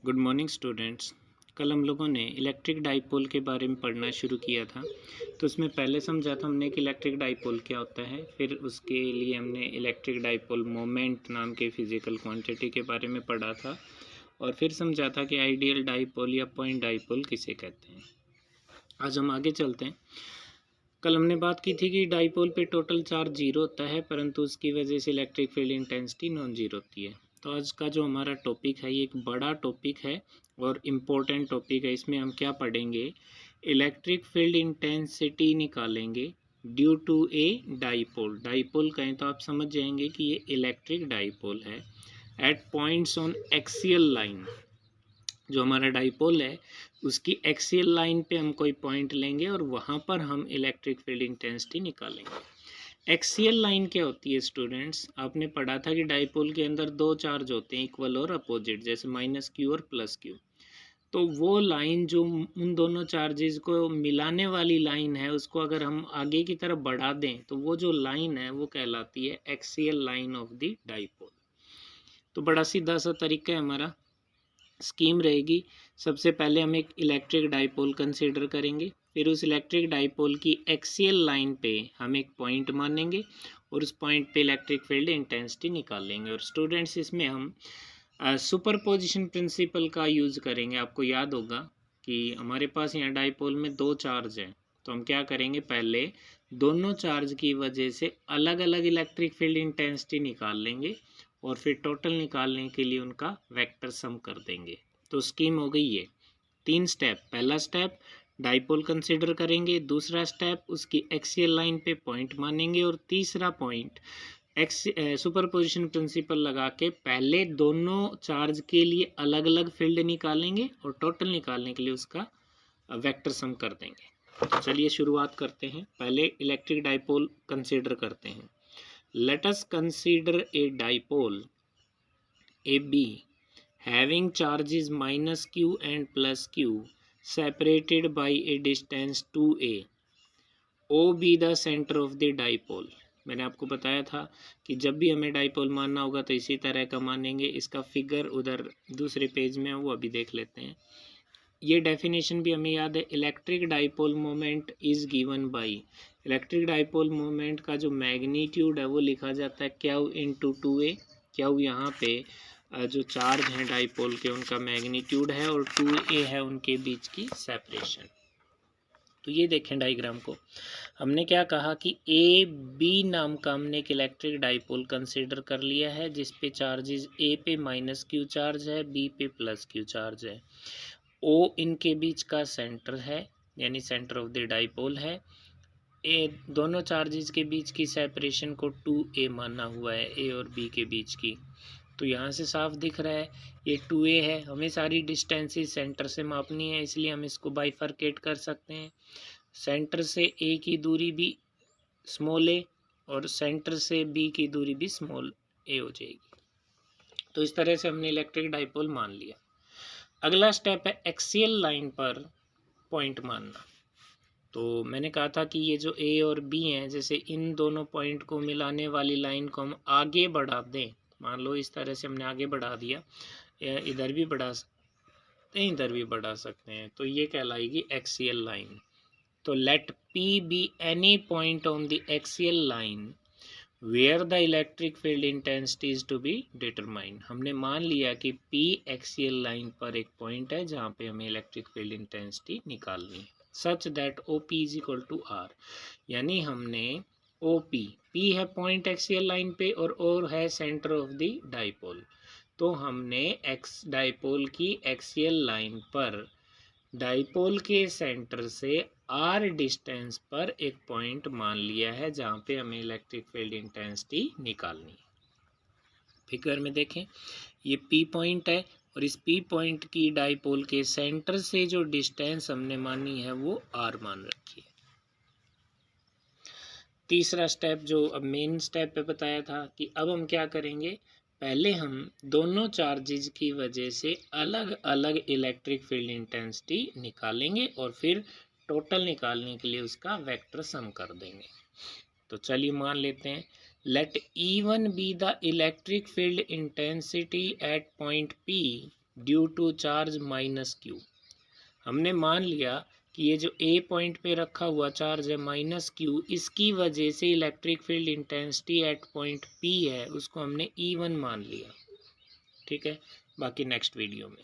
Good morning students. कल हम लोगों ने इलेक्ट्रिक डाइपोल के बारे में पढ़ना शुरू किया था। तो उसमें पहले समझा था हमने कि इलेक्ट्रिक डाइपोल क्या होता है। फिर उसके लिए हमने इलेक्ट्रिक डाइपोल मोमेंट नाम के फिजिकल क्वांटिटी के बारे में पढ़ा था। और फिर समझा था कि आइडियल डाइपोल या पॉइंट डाइपोल किसे कहते हैं। आज हम आगे चलते हैं। कल हमने बात की थी कि डाइपोल पे टोटल चार्ज जीरो होता है, परंतु उसकी वजह से electric field intensity non zero होती है। तो आज का जो हमारा टॉपिक है ये एक बड़ा टॉपिक है और इम्पोर्टेंट टॉपिक है। इसमें हम क्या पढ़ेंगे, इलेक्ट्रिक फील्ड इंटेंसिटी निकालेंगे due to a dipole. Dipole कहें तो आप समझ जाएंगे कि ये इलेक्ट्रिक डाइपोल है at points on axial line. जो हमारा डाइपोल है उसकी एक्सियल लाइन पे हम कोई पॉइंट लेंगे और वहाँ पर हम इलेक्ट्रिक फील्ड इंटेंसिटी निकालेंगे। एक्सियल लाइन क्या होती है स्टूडेंट्स, आपने पढ़ा था कि डाइपोल के अंदर दो चार्ज होते हैं, इक्वल और अपोजिट, जैसे माइनस क्यू और प्लस क्यू। तो वो लाइन जो उन दोनों चार्जेस को मिलाने वाली लाइन है, उसको अगर हम आगे की तरफ बढ़ा दें तो वो जो लाइन है वो कहलाती है axial line of the dipole. तो बड़ा सीधा सा तरीका है, हमारा स्कीम रहेगी। सबसे पहले हम एक इलेक्ट्रिक डाइपोल कंसीडर करेंगे, फिर उस इलेक्ट्रिक डाइपोल की एक्सियल लाइन पे हम एक पॉइंट मानेंगे और उस पॉइंट पे इलेक्ट्रिक फील्ड इंटेंसिटी निकालेंगे। और स्टूडेंट्स इसमें हम सुपरपोजिशन प्रिंसिपल का यूज़ करेंगे। आपको याद होगा कि हमारे पास यहाँ डाइपोल में दो चार्ज हैं, तो हम क्या करेंगे, पहले दोनों चार्ज की वजह से अलग अलग इलेक्ट्रिक फील्ड इंटेंसिटी निकाल लेंगे और फिर टोटल निकालने के लिए उनका वेक्टर सम कर देंगे। तो स्कीम हो गई ये, तीन स्टेप। पहला स्टेप डाइपोल कंसीडर करेंगे, दूसरा स्टेप उसकी एक्सियल लाइन पे पॉइंट मानेंगे और तीसरा पॉइंट सुपरपोजिशन प्रिंसिपल लगा के पहले दोनों चार्ज के लिए अलग अलग फील्ड निकालेंगे और टोटल निकालने के लिए उसका वेक्टर सम कर देंगे। तो चलिए शुरुआत करते हैं। पहले इलेक्ट्रिक डाइपोल कंसीडर करते हैं। Let us consider a dipole AB having charges minus q and plus q separated by a distance 2a. O be the center of the dipole. मैंने आपको बताया था कि जब भी हमें डाइपोल मानना होगा तो इसी तरह का मानेंगे। इसका फिगर उधर दूसरे पेज में है, वो अभी देख लेते हैं। ये डेफिनेशन भी हमें याद है, electric dipole moment is given by, electric dipole moment का जो मैग्नीट्यूड है वो लिखा जाता है क्यू इंटू टू ए। क्यू यहाँ पे जो चार्ज हैं डाइपोल के उनका मैग्नीट्यूड है और 2a है उनके बीच की सेपरेशन। तो ये देखें डायग्राम को, हमने क्या कहा कि ए बी नाम का हमने एक इलेक्ट्रिक डाइपोल कंसीडर कर लिया है जिसपे चार्जेस ए पे माइनस क्यू चार्ज है, बी पे प्लस क्यू चार्ज है। ओ इनके बीच का सेंटर है, यानी सेंटर ऑफ द डाइपोल है। ए दोनों चार्जेस के बीच की सेपरेशन को 2a माना हुआ है, ए और बी के बीच की। तो यहाँ से साफ दिख रहा है ये 2a है। हमें सारी डिस्टेंसेस सेंटर से मापनी है, इसलिए हम इसको बाइफरकेट कर सकते हैं। सेंटर से ए की दूरी भी स्मॉल ए और सेंटर से बी की दूरी भी स्मॉल ए हो जाएगी। तो इस तरह से हमने इलेक्ट्रिक डाइपोल मान लिया। अगला स्टेप है एक्सियल लाइन पर पॉइंट मानना। तो मैंने कहा था कि ये जो ए और बी हैं, जैसे इन दोनों पॉइंट को मिलाने वाली लाइन को हम आगे बढ़ा दें, मान लो इस तरह से हमने आगे बढ़ा दिया, इधर भी बढ़ा सकते हैं, इधर भी बढ़ा सकते हैं, तो ये कहलाएगी एक्सियल लाइन। तो let P be any point on the axial line where the electric field intensity is to be determined. हमने मान लिया कि पी एक्सियल लाइन पर एक पॉइंट है जहाँ पे हमें इलेक्ट्रिक फील्ड इंटेंसिटी निकालनी है, such that O P is equal to R. यानी हमने ओ पी है पॉइंट एक्सियल लाइन पे और है सेंटर ऑफ द डाइपोल। तो हमने एक्स डाइपोल की एक्सियल लाइन पर डाइपोल के सेंटर से आर डिस्टेंस पर एक पॉइंट मान लिया है जहाँ पे हमें इलेक्ट्रिक फील्ड इंटेंसिटी निकालनी है। फिगर में देखें, ये पी पॉइंट है और इस पी पॉइंट की डाइपोल के सेंटर से जो डिस्टेंस हमने मानी है वो आर मान रखी है। तीसरा स्टेप जो अब मेन स्टेप पे बताया था कि अब हम क्या करेंगे, पहले हम दोनों चार्जेस की वजह से अलग अलग इलेक्ट्रिक फील्ड इंटेंसिटी निकालेंगे और फिर टोटल निकालने के लिए उसका वेक्टर सम कर देंगे। तो चलिए मान लेते हैं, let E1 be the electric field intensity at point P due to charge minus Q. हमने मान लिया कि ये जो ए पॉइंट पे रखा हुआ चार्ज है माइनस क्यू, इसकी वजह से electric field intensity at point P है, उसको हमने E1 मान लिया। ठीक है, बाकी नेक्स्ट वीडियो में।